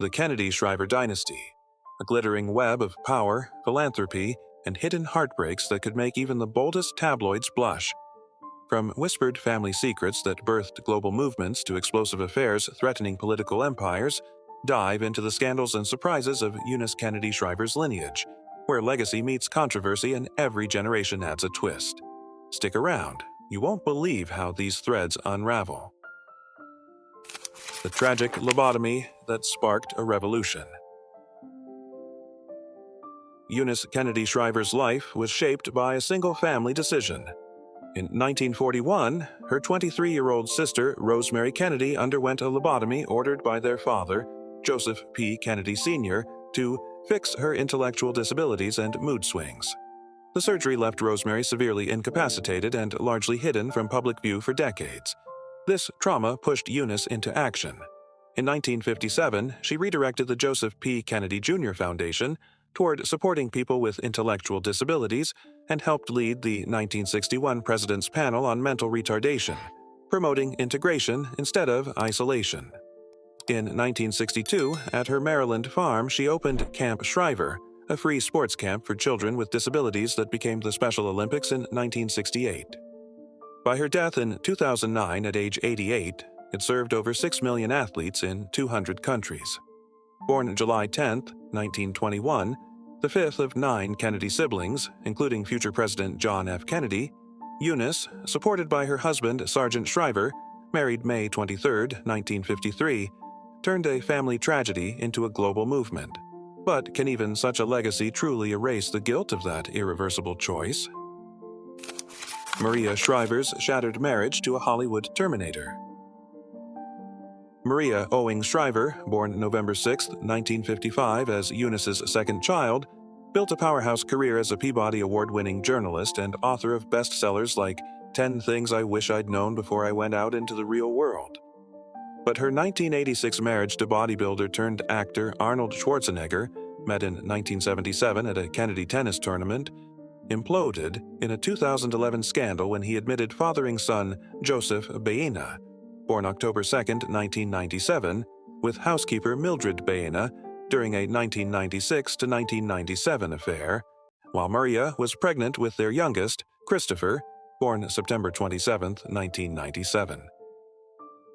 The Kennedy Shriver dynasty, a glittering web of power, philanthropy, and hidden heartbreaks that could make even the boldest tabloids blush. From whispered family secrets that birthed global movements to explosive affairs threatening political empires, dive into the scandals and surprises of Eunice Kennedy Shriver's lineage, where legacy meets controversy and every generation adds a twist. Stick around, you won't believe how these threads unravel. The tragic lobotomy that sparked a revolution. Eunice Kennedy Shriver's life was shaped by a single family decision. In 1941, her 23-year-old sister, Rosemary Kennedy, underwent a lobotomy ordered by their father, Joseph P. Kennedy Sr., to fix her intellectual disabilities and mood swings. The surgery left Rosemary severely incapacitated and largely hidden from public view for decades. This trauma pushed Eunice into action. In 1957, she redirected the Joseph P. Kennedy Jr. Foundation toward supporting people with intellectual disabilities and helped lead the 1961 President's Panel on Mental Retardation, promoting integration instead of isolation. In 1962, at her Maryland farm, she opened Camp Shriver, a free sports camp for children with disabilities that became the Special Olympics in 1968. By her death in 2009 at age 88, it served over 6 million athletes in 200 countries. Born July 10, 1921, the fifth of 9 Kennedy siblings, including future President John F. Kennedy, Eunice, supported by her husband Sergeant Shriver, married May 23, 1953, turned a family tragedy into a global movement. But can even such a legacy truly erase the guilt of that irreversible choice? Maria Shriver's shattered marriage to a Hollywood Terminator. Maria Owing Shriver, born November 6, 1955 as Eunice's second child, built a powerhouse career as a Peabody Award-winning journalist and author of bestsellers like 10 Things I Wish I'd Known Before I Went Out into the Real World. But her 1986 marriage to bodybuilder-turned-actor Arnold Schwarzenegger, met in 1977 at a Kennedy tennis tournament, imploded in a 2011 scandal when he admitted fathering son Joseph Baena, born October 2, 1997, with housekeeper Mildred Baena during a 1996 to 1997 affair, while Maria was pregnant with their youngest, Christopher, born September 27, 1997.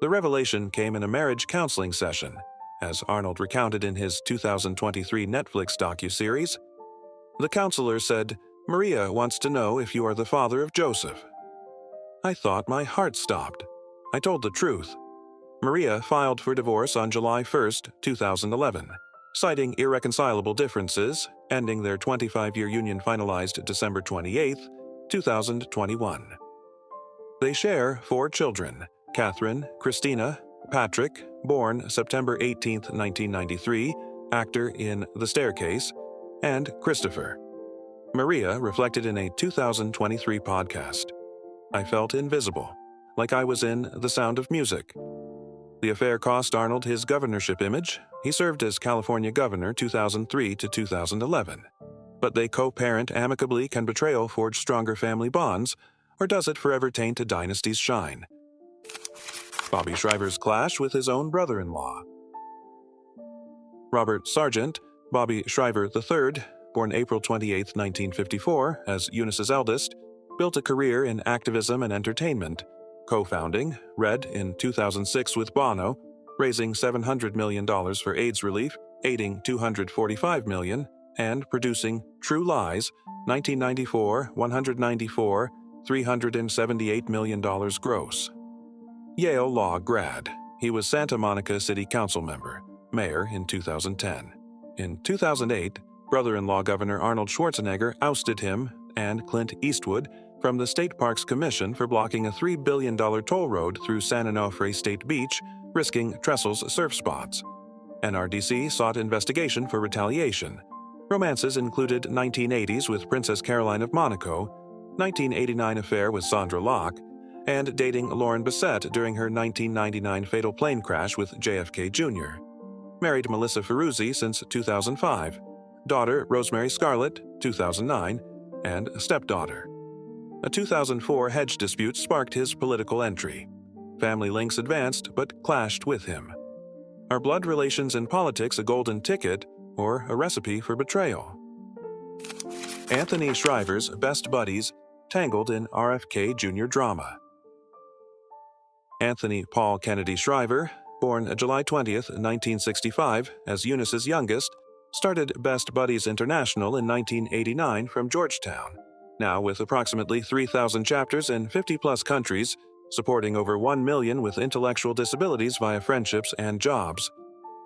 The revelation came in a marriage counseling session, as Arnold recounted in his 2023 Netflix docuseries. The counselor said, "Maria wants to know if you are the father of Joseph." I thought my heart stopped. I told the truth. Maria filed for divorce on July 1, 2011, citing irreconcilable differences, ending their 25-year union finalized December 28, 2021. They share 4 children: Catherine, Christina, Patrick, born September 18, 1993, actor in The Staircase, and Christopher. Maria reflected in a 2023 podcast, "I felt invisible, like I was in The Sound of Music." The affair cost Arnold his governorship image. He served as California governor 2003 to 2011. But they co-parent amicably. Can betrayal forge stronger family bonds, or does it forever taint a dynasty's shine? Bobby Shriver's clash with his own brother-in-law. Robert Sargent, Bobby Shriver III, born April 28, 1954, as Eunice's eldest, built a career in activism and entertainment, co-founding Red in 2006 with Bono, raising $700 million for AIDS relief, aiding $245 million, and producing True Lies, 1994, $194, $378 million gross. Yale Law grad, he was Santa Monica City Council member, mayor in 2010. In 2008, brother-in-law Governor Arnold Schwarzenegger ousted him and Clint Eastwood from the State Parks Commission for blocking a $3 billion toll road through San Onofre State Beach, risking Tressel's surf spots. NRDC sought investigation for retaliation. Romances included 1980s with Princess Caroline of Monaco, 1989 affair with Sandra Locke, and dating Lauren Bissett during her 1999 fatal plane crash with JFK Jr. Married Melissa Ferruzzi since 2005, daughter Rosemary Scarlett, 2009, and stepdaughter. A 2004 hedge dispute sparked his political entry. Family links advanced but clashed with him. Are blood relations in politics a golden ticket or a recipe for betrayal? Anthony Shriver's best buddies tangled in RFK Jr. drama. Anthony Paul Kennedy Shriver, born July 20, 1965, as Eunice's youngest, started Best Buddies International in 1989 from Georgetown, now with approximately 3,000 chapters in 50-plus countries, supporting over 1 million with intellectual disabilities via friendships and jobs.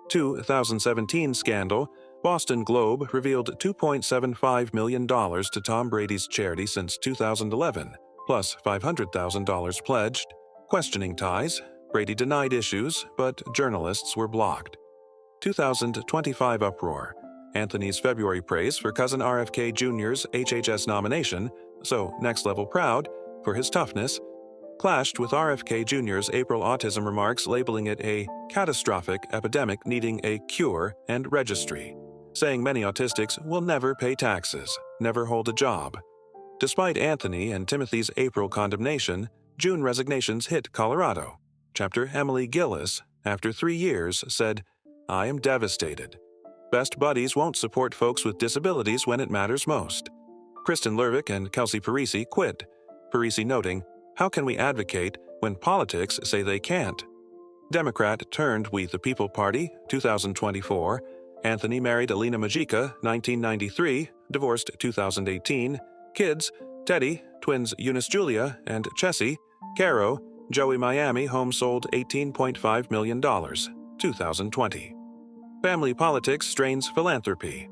2017 scandal, Boston Globe revealed $2.75 million to Tom Brady's charity since 2011, plus $500,000 pledged. Questioning ties, Brady denied issues, but journalists were blocked. 2025 uproar, Anthony's February praise for cousin RFK Jr.'s HHS nomination, so next level proud, for his toughness, clashed with RFK Jr.'s April autism remarks labeling it a catastrophic epidemic needing a cure and registry, saying many autistics will never pay taxes, never hold a job. Despite Anthony and Timothy's April condemnation, June resignations hit Colorado. Chapter Emily Gillis, after 3 years, said, "I am devastated. Best Buddies won't support folks with disabilities when it matters most." Kristen Lervick and Kelsey Parisi quit, Parisi noting, "How can we advocate when politics say they can't?" Democrat turned We the People Party, 2024. Anthony married Alina Majica, 1993, divorced 2018. Kids, Teddy, twins Eunice Julia and Chessie. Caro, Joey Miami home sold $18.5 million, 2020. Family politics strains philanthropy.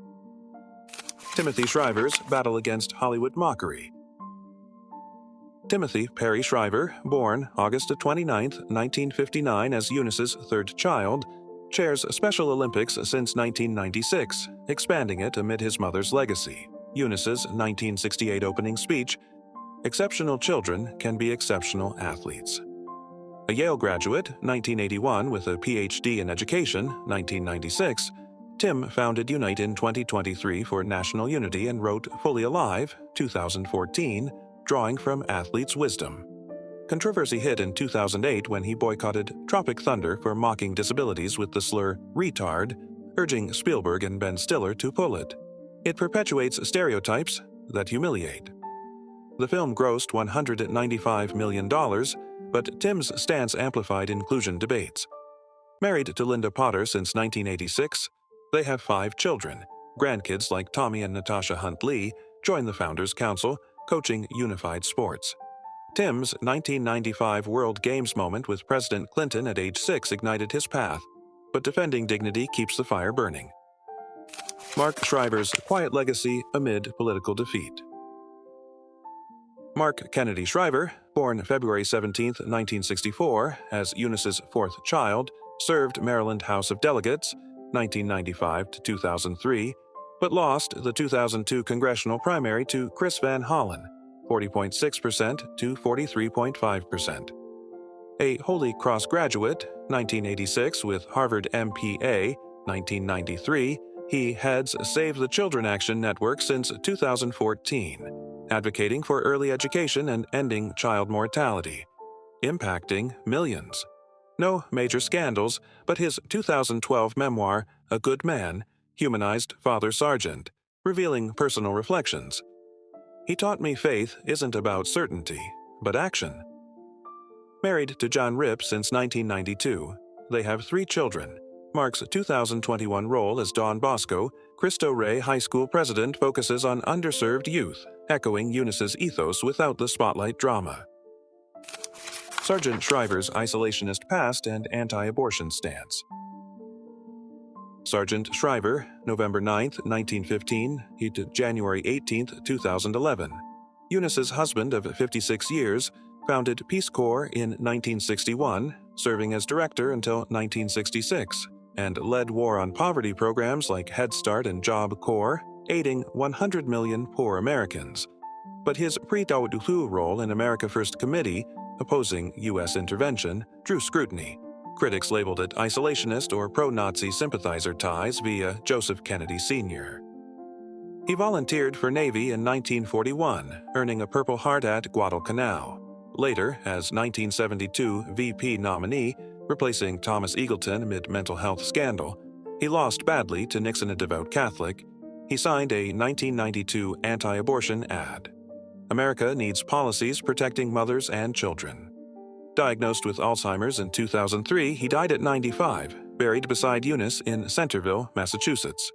Timothy Shriver's battle against Hollywood mockery. Timothy Perry Shriver, born August 29, 1959 as Eunice's third child, chairs Special Olympics since 1996, expanding it amid his mother's legacy. Eunice's 1968 opening speech, "Exceptional children can be exceptional athletes." A Yale graduate, 1981 with a PhD in education, 1996, Tim founded Unite in 2023 for national unity and wrote Fully Alive, 2014, drawing from athletes' wisdom. Controversy hit in 2008 when he boycotted Tropic Thunder for mocking disabilities with the slur retard, urging Spielberg and Ben Stiller to pull it. It perpetuates stereotypes that humiliate. The film grossed $195 million, but Tim's stance amplified inclusion debates. Married to Linda Potter since 1986, they have 5 children. Grandkids like Tommy and Natasha Hunt-Lee join the Founders Council, coaching unified sports. Tim's 1995 World Games moment with President Clinton at age 6 ignited his path, but defending dignity keeps the fire burning. Mark Shriver's quiet legacy amid political defeat. Mark Kennedy Shriver, born February 17, 1964, as Eunice's 4th child, served Maryland House of Delegates, 1995 to 2003, but lost the 2002 congressional primary to Chris Van Hollen, 40.6% to 43.5%. A Holy Cross graduate, 1986 with Harvard MPA, 1993, he heads Save the Children Action Network since 2014, advocating for early education and ending child mortality, impacting millions. No major scandals, but his 2012 memoir, A Good Man, humanized Father Sargent, revealing personal reflections. He taught me faith isn't about certainty, but action. Married to John Ripp since 1992, they have 3 children. Mark's 2021 role as Don Bosco, Cristo Rey High School president, focuses on underserved youth, echoing Eunice's ethos without the spotlight drama. Sergeant Shriver's isolationist past and anti-abortion stance. Sergeant Shriver, November 9, 1915 to January 18, 2011. Eunice's husband of 56 years, founded Peace Corps in 1961, serving as director until 1966, and led war on poverty programs like Head Start and Job Corps, aiding 100 million poor Americans. But his pre-Dawudu role in America First Committee, opposing U.S. intervention, drew scrutiny. Critics labeled it isolationist or pro-Nazi sympathizer ties via Joseph Kennedy Sr. He volunteered for Navy in 1941, earning a Purple Heart at Guadalcanal. Later, as 1972 VP nominee, replacing Thomas Eagleton amid mental health scandal. He lost badly to Nixon, a devout Catholic. He signed a 1992 anti-abortion ad. America needs policies protecting mothers and children. Diagnosed with Alzheimer's in 2003, he died at 95, buried beside Eunice in Centerville, Massachusetts.